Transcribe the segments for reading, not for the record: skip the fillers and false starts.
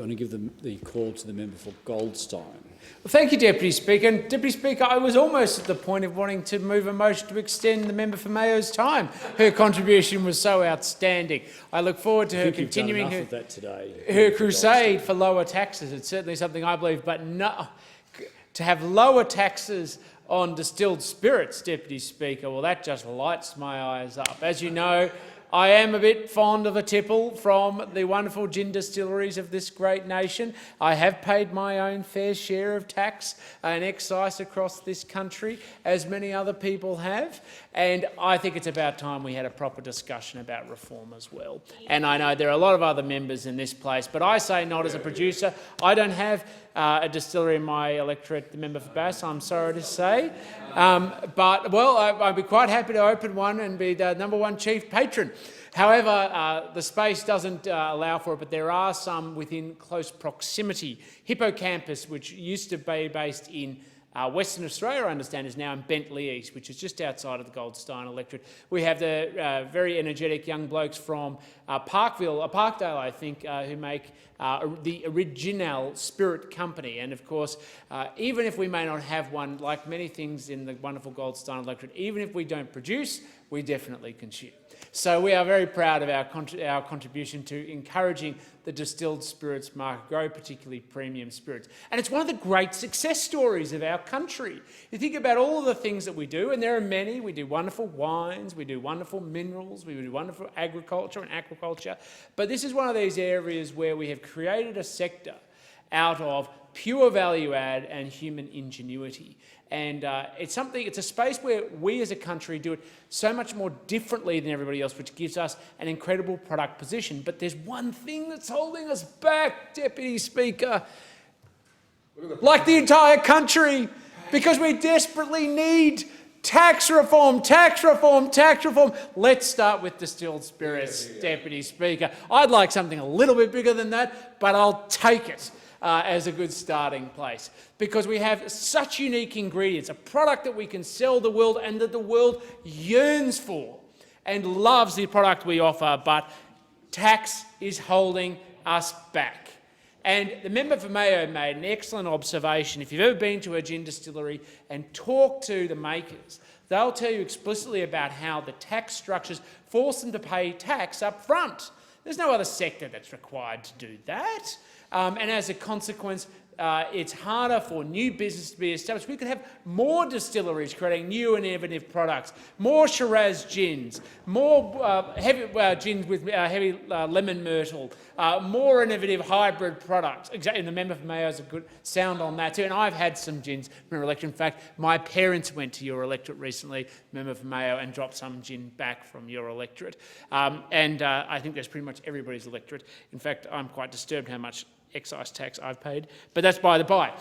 I'm going to give the call to the member for Goldstein. Well, thank you, Deputy Speaker. And Deputy Speaker, I was almost at the point of wanting to move a motion to extend the member for Mayo's time. Her contribution was so outstanding. I look forward to her continuing her crusade for lower taxes. It's certainly something I believe, but no, to have lower taxes on distilled spirits, Deputy Speaker, well, that just lights my eyes up. As you know, I am a bit fond of a tipple from the wonderful gin distilleries of this great nation. I have paid my own fair share of tax and excise across this country, as many other people have, and I think it's about time we had a proper discussion about reform as well. And I know there are a lot of other members in this place, but I say not as a producer. I don't have a distillery in my electorate, the member for Bass, I'm sorry to say. But, well, I'd be quite happy to open one and be the #1 chief patron. However, the space doesn't allow for it, but there are some within close proximity. Hippocampus, which used to be based in Western Australia, I understand, is now in Bentley East, which is just outside of the Goldstein electorate. We have the very energetic young blokes from Parkdale, I think, who make the Original Spirit Company. And of course, even if we may not have one, like many things in the wonderful Goldstein electorate, even if we don't produce, we definitely consume. So we are very proud of our contribution to encouraging the distilled spirits market grow, particularly premium spirits. And it's one of the great success stories of our country. You think about all of the things that we do, and there are many. We do wonderful wines, we do wonderful minerals, we do wonderful agriculture and aquaculture. But this is one of these areas where we have created a sector out of pure value add and human ingenuity. And it's a space where we as a country do it so much more differently than everybody else, which gives us an incredible product position. But there's one thing that's holding us back, Deputy Speaker, like the entire country, because we desperately need tax reform, tax reform, tax reform. Let's start with distilled spirits, Deputy Speaker. I'd like something a little bit bigger than that, but I'll take it as a good starting place, because we have such unique ingredients, a product that we can sell the world and that the world yearns for and loves the product we offer, but tax is holding us back. And the member for Mayo made an excellent observation. If you've ever been to a gin distillery and talked to the makers, they'll tell you explicitly about how the tax structures force them to pay tax up front. There's no other sector that's required to do that. And as a consequence, it's harder for new business to be established. We could have more distilleries creating new and innovative products, more Shiraz gins, more heavy gins with heavy lemon myrtle, more innovative hybrid products. Exactly, and the member for Mayo has a good sound on that too. And I've had some gins from your electorate. In fact, my parents went to your electorate recently, member for Mayo, and dropped some gin back from your electorate. I think that's pretty much everybody's electorate. In fact, I'm quite disturbed how much excise tax I've paid, but that's by the by.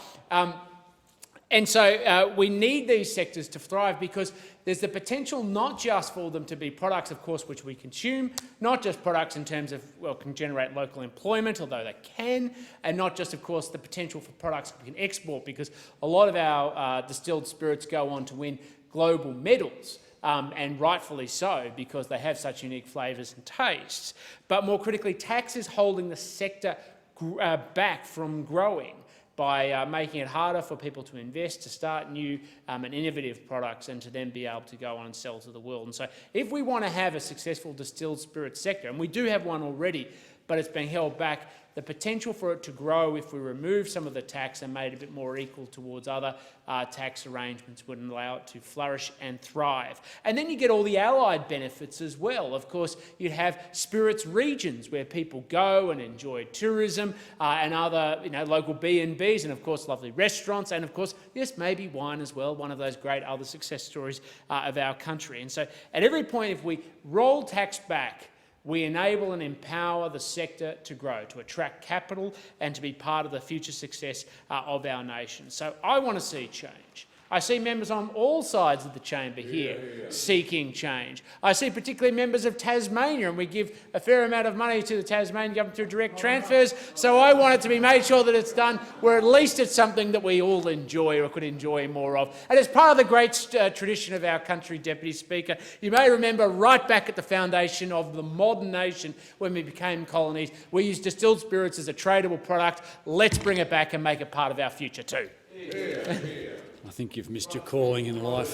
And so we need these sectors to thrive, because there's the potential not just for them to be products, of course, which we consume, not just products in terms of, well, can generate local employment, although they can, and not just, of course, the potential for products we can export, because a lot of our distilled spirits go on to win global medals. And rightfully so, because they have such unique flavours and tastes. But more critically, tax is holding the sector back from growing by making it harder for people to invest, to start new and innovative products, and to then be able to go on and sell to the world. And so if we want to have a successful distilled spirits sector, and we do have one already, but it's been held back, the potential for it to grow if we remove some of the tax and made it a bit more equal towards other tax arrangements would allow it to flourish and thrive. And then you get all the allied benefits as well. Of course, you'd have spirits regions where people go and enjoy tourism and other local B&Bs, and of course lovely restaurants, and of course, yes, maybe wine as well, one of those great other success stories of our country. And so at every point, if we roll tax back, we enable and empower the sector to grow, to attract capital and to be part of the future success of our nation. So I want to see change. I see members on all sides of the chamber here seeking change. I see particularly members of Tasmania, and we give a fair amount of money to the Tasmanian government through direct transfers, so I want it to be made sure that it's done where at least it's something that we all enjoy or could enjoy more of. And it's part of the great tradition of our country, Deputy Speaker. You may remember right back at the foundation of the modern nation when we became colonies, we used distilled spirits as a tradable product. Let's bring it back and make it part of our future too. I think you've missed your calling in life.